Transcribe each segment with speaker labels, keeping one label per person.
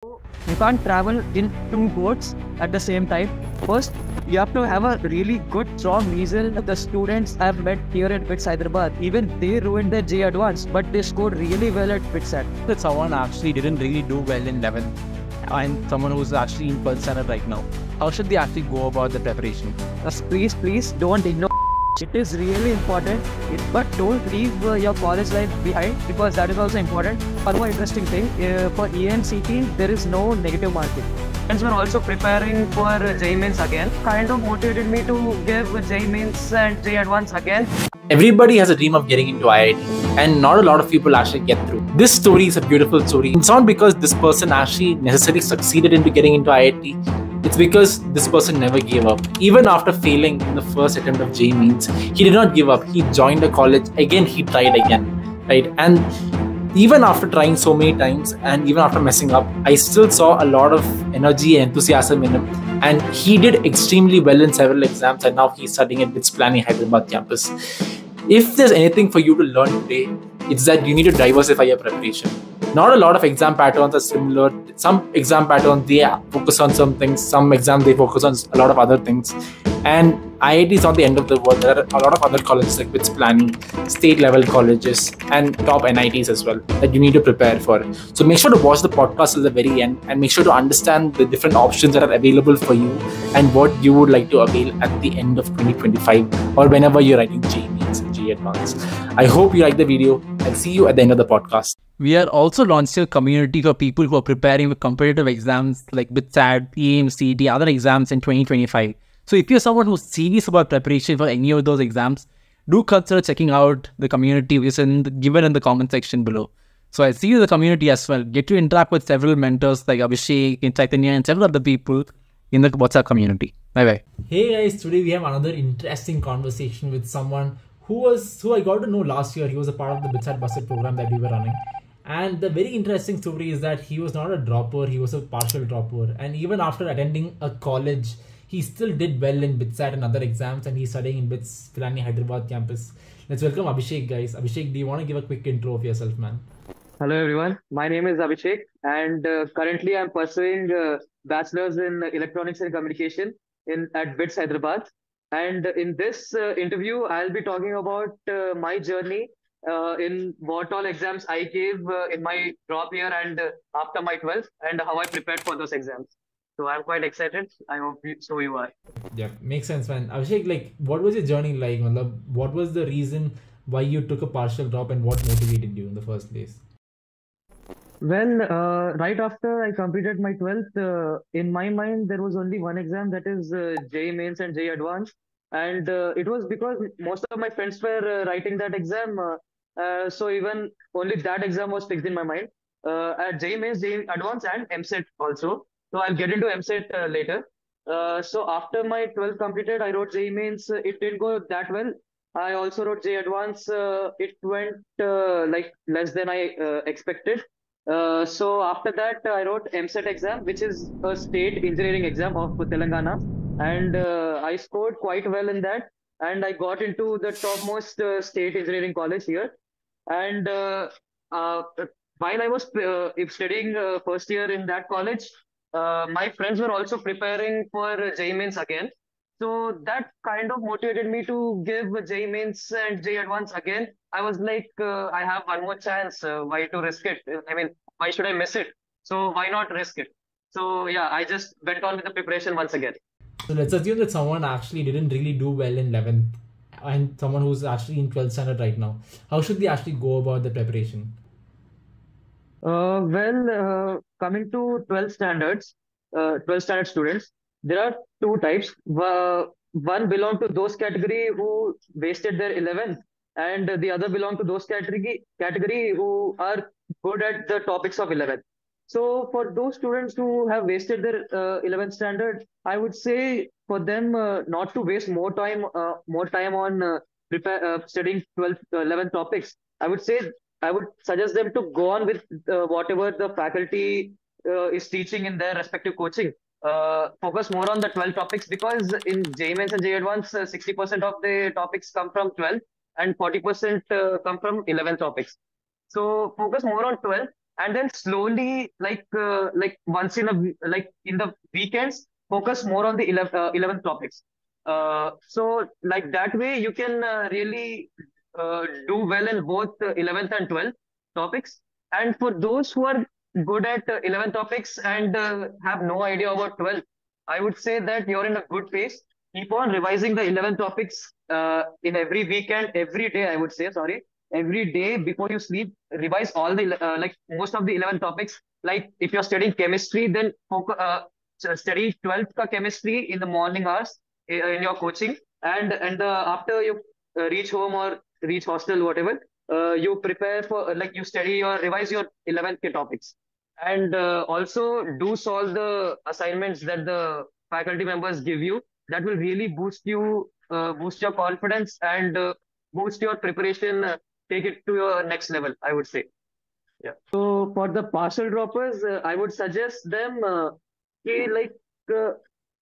Speaker 1: You can't travel in two boats at the same time. First, you have to have a really good, strong reason. The students I've met here at BITS Hyderabad, even they ruined their J Advanced, but they scored really well at BITSAT.
Speaker 2: That someone actually didn't really do well in 11th and someone who's actually in 12th standard right now, how should they actually go about the preparation?
Speaker 1: Please don't ignore. It is really important, but don't leave your college life behind, because that is also important. One more interesting thing, for EAMCET, there is no negative marking. Friends were also preparing for JEE Mains again. Kind of motivated me to give JEE Mains and JEE Advanced again.
Speaker 2: Everybody has a dream of getting into IIT, and not a lot of people actually get through. This story is a beautiful story. It's not because this person actually necessarily succeeded into getting into IIT. It's because this person never gave up. Even after failing in the first attempt of JEE Mains, he did not give up. He joined the college. Again, he tried again, right? And even after trying so many times and even after messing up, I still saw a lot of energy and enthusiasm in him. And he did extremely well in several exams, and now he's studying at BITS Planning Hyderabad campus. If there's anything for you to learn today, it's that you need to diversify your preparation. Not a lot of exam patterns are similar. Some exam patterns, they focus on some things. Some exams, they focus on a lot of other things. And IIT is not the end of the world. There are a lot of other colleges like BITS Planning, state level colleges, and top NITs as well that you need to prepare for. So make sure to watch the podcast till the very end and make sure to understand the different options that are available for you and what you would like to avail at the end of 2025 or whenever you're writing JEE Mains and JEE Advanced. I hope you like the video. I'll see you at the end of the podcast. We are also launching a community for people who are preparing for competitive exams like BITSAT, EAMCET, other exams in 2025. So if you're someone who's serious about preparation for any of those exams, do consider checking out the community which is given in the comment section below. So I see you in the community as well. Get to interact with several mentors like Abhishek, Chaitanya, and several other people in the WhatsApp community. Bye-bye.
Speaker 3: Hey guys, today we have another interesting conversation with someone who I got to know last year. He was a part of the BITSAT BUSSET program that we were running. And the very interesting story is that he was not a dropper, he was a partial dropper. And even after attending a college, he still did well in BITSAT and other exams, and he's studying in BITS Planning Hyderabad campus. Let's welcome Abhishek, guys. Abhishek, do you want to give a quick intro of yourself, man?
Speaker 1: Hello everyone, my name is Abhishek, and currently I'm pursuing Bachelor's in Electronics and Communication at BITS Hyderabad. And in this interview, I'll be talking about my journey in what all exams I gave in my drop year and after my 12th, and how I prepared for those exams. So I'm quite excited. I hope so you are.
Speaker 3: Yeah, makes sense, man. Abhishek, like, what was your journey like? What was the reason why you took a partial drop and what motivated you in the first place?
Speaker 1: Well, right after I completed my 12th, in my mind, there was only one exam, that is JEE Mains and JEE Advanced. And it was because most of my friends were writing that exam. So even only that exam was fixed in my mind. At JEE Mains, JEE Advanced, and EAMCET also. So I'll get into EAMCET later. So after my 12th completed, I wrote JEE Mains. It didn't go that well. I also wrote JEE Advanced. It went like less than I expected. So after that, I wrote EAMCET exam, which is a state engineering exam of Telangana. And I scored quite well in that. And I got into the topmost state engineering college here. And while I was studying first year in that college, my friends were also preparing for JEE Mains again. So that kind of motivated me to give JEE Mains and JEE Advanced again. I was like, I have one more chance. Why to risk it? I mean, why should I miss it? So why not risk it? So yeah, I just went on with the preparation once again.
Speaker 3: So let's assume that someone actually didn't really do well in 11th and someone who's actually in 12th standard right now. How should they actually go about the preparation?
Speaker 1: Coming to 12th standard students, there are two types. One belong to those category who wasted their 11th, and the other belong to those category who are good at the topics of 11th. So for those students who have wasted their 11th standard, I would say for them not to waste more time on studying 12th, 11th topics. I would suggest them to go on with whatever the faculty is teaching in their respective coaching. Focus more on the 12 topics, because in JEE Mains and JEE Advanced, 60% of the topics come from 12 and 40% come from 11 topics. So focus more on 12 and then slowly, once in in the weekends, focus more on the 11 topics. So like that way, you can really do well in both 11th and 12th topics. And for those who are good at 11 topics and have no idea about 12, I would say that you're in a good pace. Keep on revising the 11 topics in every weekend, every day, I would say, sorry, every day before you sleep. Revise all the, most of the 11 topics. Like if you're studying chemistry, then study 12th ka chemistry in the morning hours in your coaching. And after you reach home or reach hostel, whatever, you prepare for, you study or revise your 11th K topics. And also do solve the assignments that the faculty members give you. That will really boost your confidence and boost your preparation, take it to your next level, I would say. Yeah. So for the partial droppers, I would suggest them कि uh,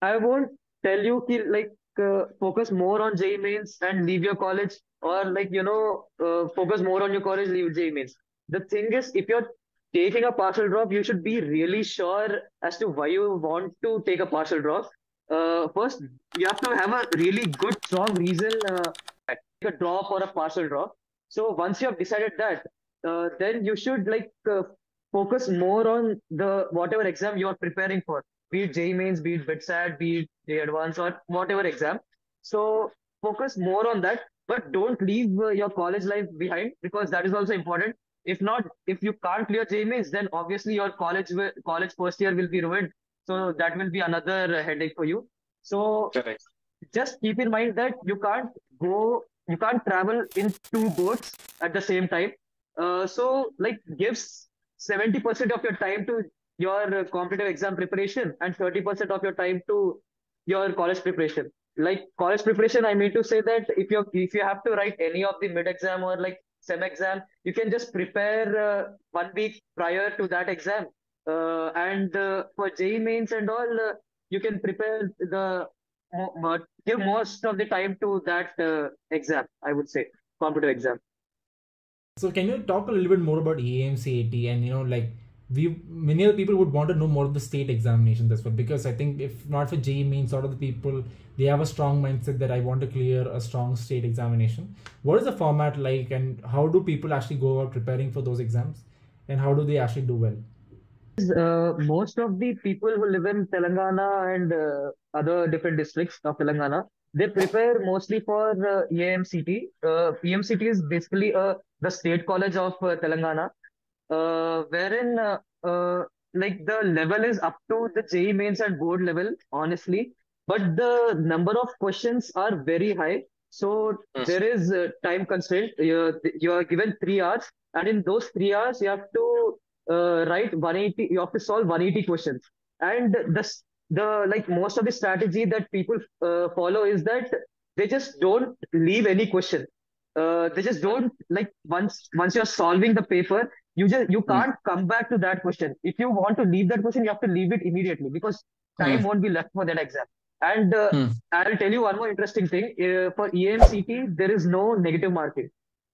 Speaker 1: I won't tell you कि focus more on JEE mains and leave your college, or focus more on your college, leave JEE mains. The thing is, if you're taking a partial drop, you should be really sure as to why you want to take a partial drop. First, you have to have a really good, strong reason take a drop or a partial drop. So once you have decided that, then you should focus more on the whatever exam you are preparing for, be it JEE mains, be it BITSAT, be it JEE Advanced, or whatever exam. So focus more on that, but don't leave your college life behind, because that is also important. If not, if you can't clear JEE mains, then obviously your college first year will be ruined. So that will be another headache for you. So
Speaker 2: Correct.
Speaker 1: just keep in mind that you can't travel in two boats at the same time. So give 70% of your time to your competitive exam preparation and 30% of your time to your college preparation. Like college preparation, I mean to say that if you have to write any of the mid exam or sem exam, you can just prepare 1 week prior to that exam. And for JEE mains and all, you can prepare give most of the time to that exam, I would say, competitive exam.
Speaker 3: So can you talk a little bit more about EAMCET, and many other people would want to know more of the state examinations as well, because I think if not for JEE means, sort of the people, they have a strong mindset that I want to clear a strong state examination. What is the format like, and how do people actually go about preparing for those exams, and how do they actually do well?
Speaker 1: Most of the people who live in Telangana and other different districts of Telangana, they prepare mostly for EAMCT. EAMCT is basically the state college of Telangana, wherein the level is up to the JEE mains and board level, honestly, but the number of questions are very high. So there is time constraint. You are given 3 hours, and in those 3 hours, you have to write 180. You have to solve 180 questions. And most of the strategy that people follow is that they just don't leave any question. They just don't once you're solving the paper, you can't come back to that question. If you want to leave that question, you have to leave it immediately, because time won't be left for that exam. And I'll tell you one more interesting thing. For EAMCT, there is no negative marking.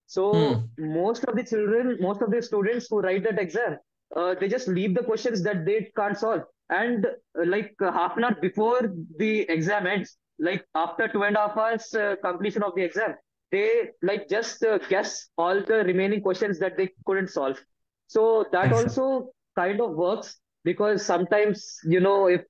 Speaker 1: So most of the students who write that exam, they just leave the questions that they can't solve. And half an hour before the exam ends, after 2.5 hours completion of the exam, they just guess all the remaining questions that they couldn't solve. So that also kind of works, because sometimes, if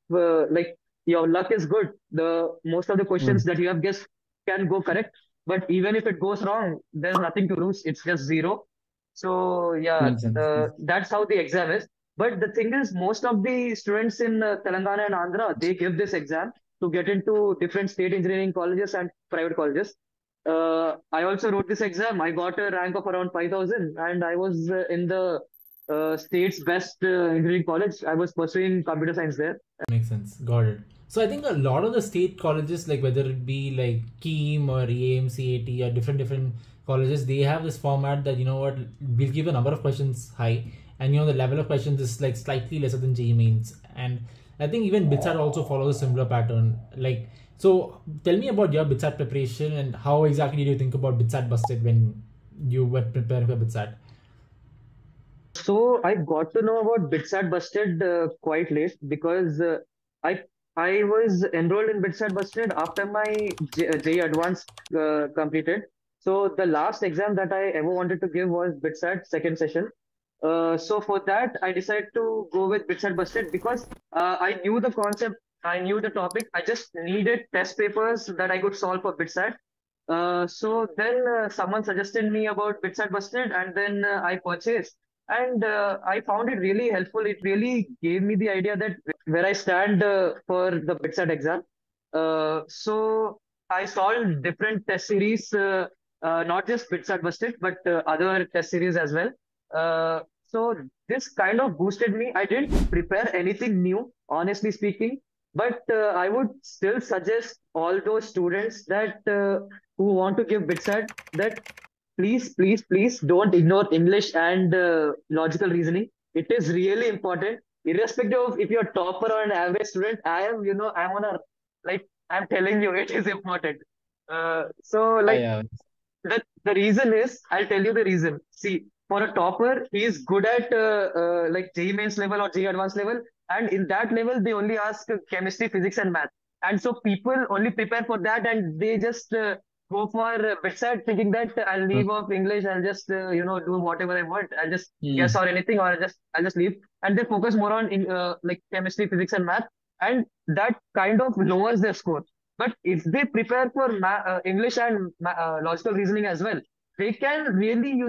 Speaker 1: your luck is good, the most of the questions that you have guessed can go correct. But even if it goes wrong, there's nothing to lose. It's just zero. So yeah,
Speaker 3: Makes sense.
Speaker 1: that's how the exam is. But the thing is, most of the students in Telangana and Andhra, they give this exam to get into different state engineering colleges and private colleges. I also wrote this exam. I got a rank of around 5,000, and I was in the state's best engineering college. I was pursuing computer science there.
Speaker 3: Makes sense. Got it. So I think a lot of the state colleges, like whether it be like Keam or EAMCET or different colleges, they have this format that, we'll give a number of questions high, and the level of questions is like slightly lesser than JEE mains. And I think even BITSAT also follows a similar pattern. So tell me about your BITSAT preparation, and how exactly did you think about BITSAT busted when you were preparing for BITSAT?
Speaker 1: So I got to know about BITSAT Busted quite late because I I was enrolled in BITSAT Busted after my JEE Advanced completed. So the last exam that I ever wanted to give was BITSAT second session. So for that, I decided to go with BITSAT Busted because I knew the concept, I knew the topic. I just needed test papers that I could solve for BITSAT. So then someone suggested me about BITSAT Busted, and then I purchased, and I found it really helpful. It really gave me the idea that where I stand for the BITSAT exam. So I solved different test series, not just BITSAT Busted, but other test series as well. So this kind of boosted me. I didn't prepare anything new, honestly speaking, but I would still suggest all those students that who want to give BITSAT that please, please, please don't ignore English and logical reasoning. It is really important, irrespective of if you're topper or an average student. I'm on a like I'm telling you, it is important. So
Speaker 2: Yeah,
Speaker 1: like
Speaker 2: yeah.
Speaker 1: the reason is, I'll tell you the reason. See, for a topper, he is good at like JEE mains level or JEE advanced level, and in that level, they only ask chemistry, physics, and math. And so people only prepare for that, and they just go for BITSAT thinking that I'll
Speaker 2: Mm.
Speaker 1: leave off English, I'll just do whatever I want, I'll just guess
Speaker 2: Mm.
Speaker 1: or anything, or I'll just leave, and they focus more on like chemistry, physics, and math, and that kind of lowers their score. But if they prepare for English and logical reasoning as well, they can really,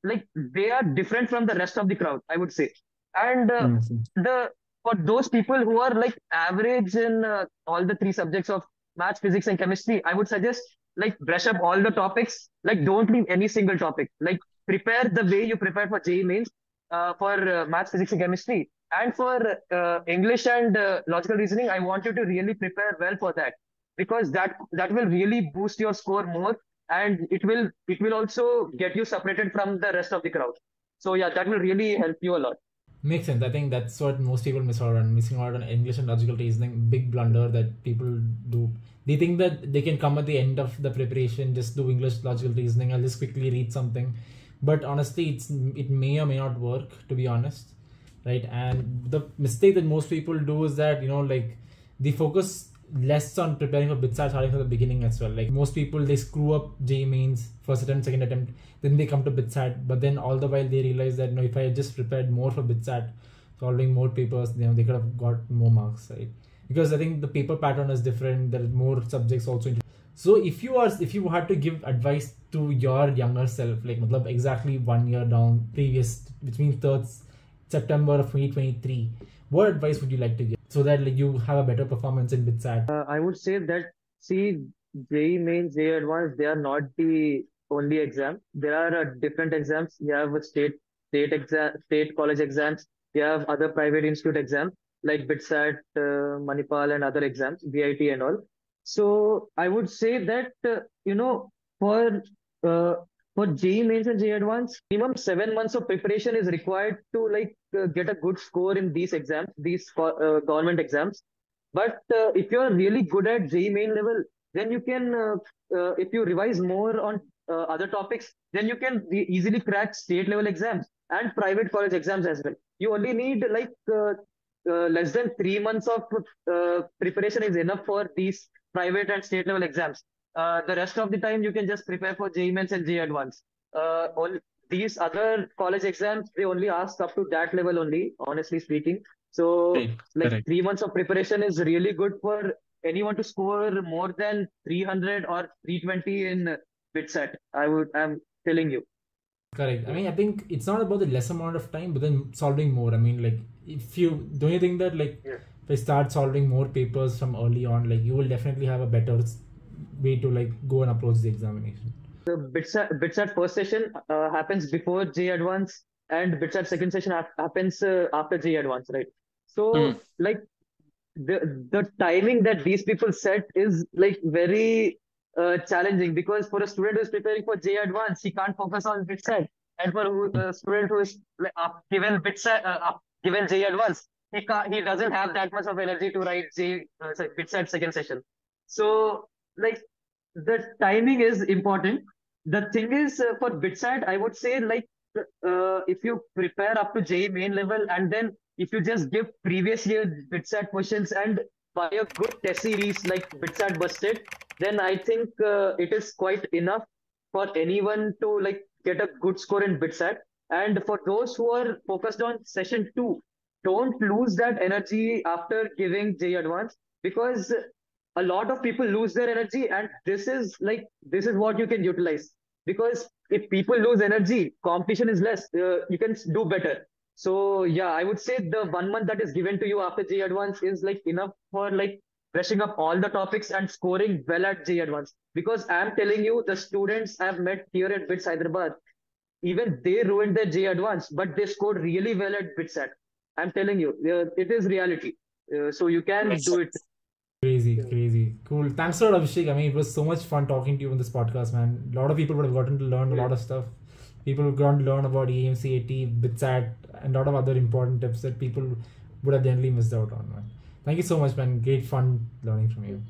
Speaker 1: like they are different from the rest of the crowd, I would say. And
Speaker 2: Mm.
Speaker 1: the for those people who are like average in all the three subjects of math, physics, and chemistry, I would suggest like brush up all the topics. Like don't leave any single topic. Like prepare the way you prepare for JEE mains for math, physics, and chemistry. And for English and logical reasoning, I want you to really prepare well for that because that will really boost your score more, and it will also get you separated from the rest of the crowd. So yeah, that will really help you a lot.
Speaker 3: Makes sense. I think that's what most people miss out on. Missing out on English and logical reasoning. Big blunder that people do. They think that they can come at the end of the preparation, just do English logical reasoning. I'll just quickly read something, but honestly, it may or may not work. To be honest, right? And the mistake that most people do is that like they focus less on preparing for BITSAT starting from the beginning as well. Like most people, they screw up JEE mains first attempt, second attempt, then they come to BITSAT, but then all the while they realize that if I had just prepared more for BITSAT, solving more papers, they could have got more marks, right? Because I think the paper pattern is different. There are more subjects also. So if you had to give advice to your younger self, like matlab exactly 1 year down previous, which means 3rd September of 2023, what advice would you like to give so that like you have a better performance in BITSAT?
Speaker 1: I would say that, see, JEE mains, JEE advanced, they are not the only exam. There are different exams. You have a state exam, state college exams. You have other private institute exams like BITSAT, Manipal, and other exams, BIT and all. So I would say that for uh, for JEE mains and JEE advanced, minimum 7 months of preparation is required to like get a good score in these exams, these government exams. But if you're really good at JEE main level, then you can, if you revise more on other topics, then you can easily crack state level exams and private college exams as well. You only need like less than 3 months of preparation is enough for these private and state level exams. The rest of the time, you can just prepare for JEE mains and JEE advanced. All these other college exams, they only ask up to that level only, honestly speaking. So
Speaker 2: Right.
Speaker 1: like
Speaker 2: Correct.
Speaker 1: 3 months of preparation is really good for anyone to score more than 300 or 320 in BITSAT. I'm telling you.
Speaker 3: Correct. I mean, I think it's not about the less amount of time, but then solving more. I mean, like, if you don't you think that like
Speaker 1: Yeah.
Speaker 3: if I start solving more papers from early on, like you will definitely have a better way to like go and approach the examination.
Speaker 1: The BITSAT first session happens before JEE Advance, and BITSAT second session happens after JEE Advance, right?
Speaker 2: Mm.
Speaker 1: So like the timing that these people set is like very challenging because for a student who is preparing for JEE Advance, he can't focus on BITSAT, and for a student who is like, given JEE Advance, he doesn't have that much of energy to write BITSAT second session. So like the timing is important. The thing is, for BITSAT, I would say like if you prepare up to JEE main level, and then if you just give previous year BITSAT questions and buy a good test series like BITSAT Busted, then I think it is quite enough for anyone to like get a good score in BITSAT. And for those who are focused on session two, don't lose that energy after giving JEE Advanced, because a lot of people lose their energy, and this is what you can utilize. Because if people lose energy, competition is less, you can do better. So yeah, I would say the 1 month that is given to you after JEE Advance is like enough for like brushing up all the topics and scoring well at JEE Advance. Because I'm telling you, the students I've met here at BITS Hyderabad, even they ruined their JEE Advance, but they scored really well at BITSAT. I'm telling you, it is reality. So you can do it.
Speaker 3: Crazy. Cool. Thanks a lot, Abhishek. I mean, it was so much fun talking to you on this podcast, man. A lot of people would have gotten to learn a lot of stuff. People have gotten to learn about EAMCET, BITSAT, and a lot of other important tips that people would have generally missed out on, man. Thank you so much, man. Great fun learning from you.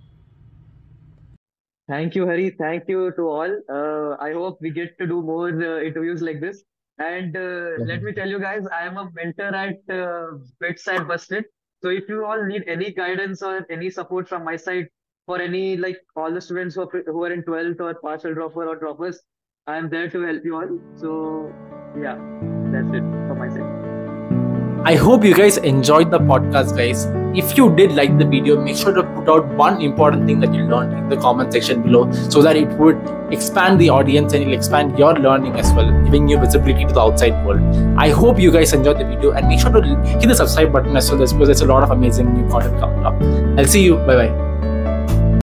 Speaker 1: Thank you, Hari. Thank you to all. I hope we get to do more interviews like this. And let me tell you guys, I am a mentor at BITSAT Busted. So if you all need any guidance or any support from my side for any like all the students who are in 12th or partial dropper or droppers, I am there to help you all. So yeah, that's it from my side.
Speaker 2: I hope you guys enjoyed the podcast, guys. If you did like the video, make sure to put out one important thing that you learned in the comment section below, so that it would expand the audience and it'll expand your learning as well, giving you visibility to the outside world. I hope you guys enjoyed the video, and make sure to hit the subscribe button as well, because there's a lot of amazing new content coming up. I'll see you. Bye bye.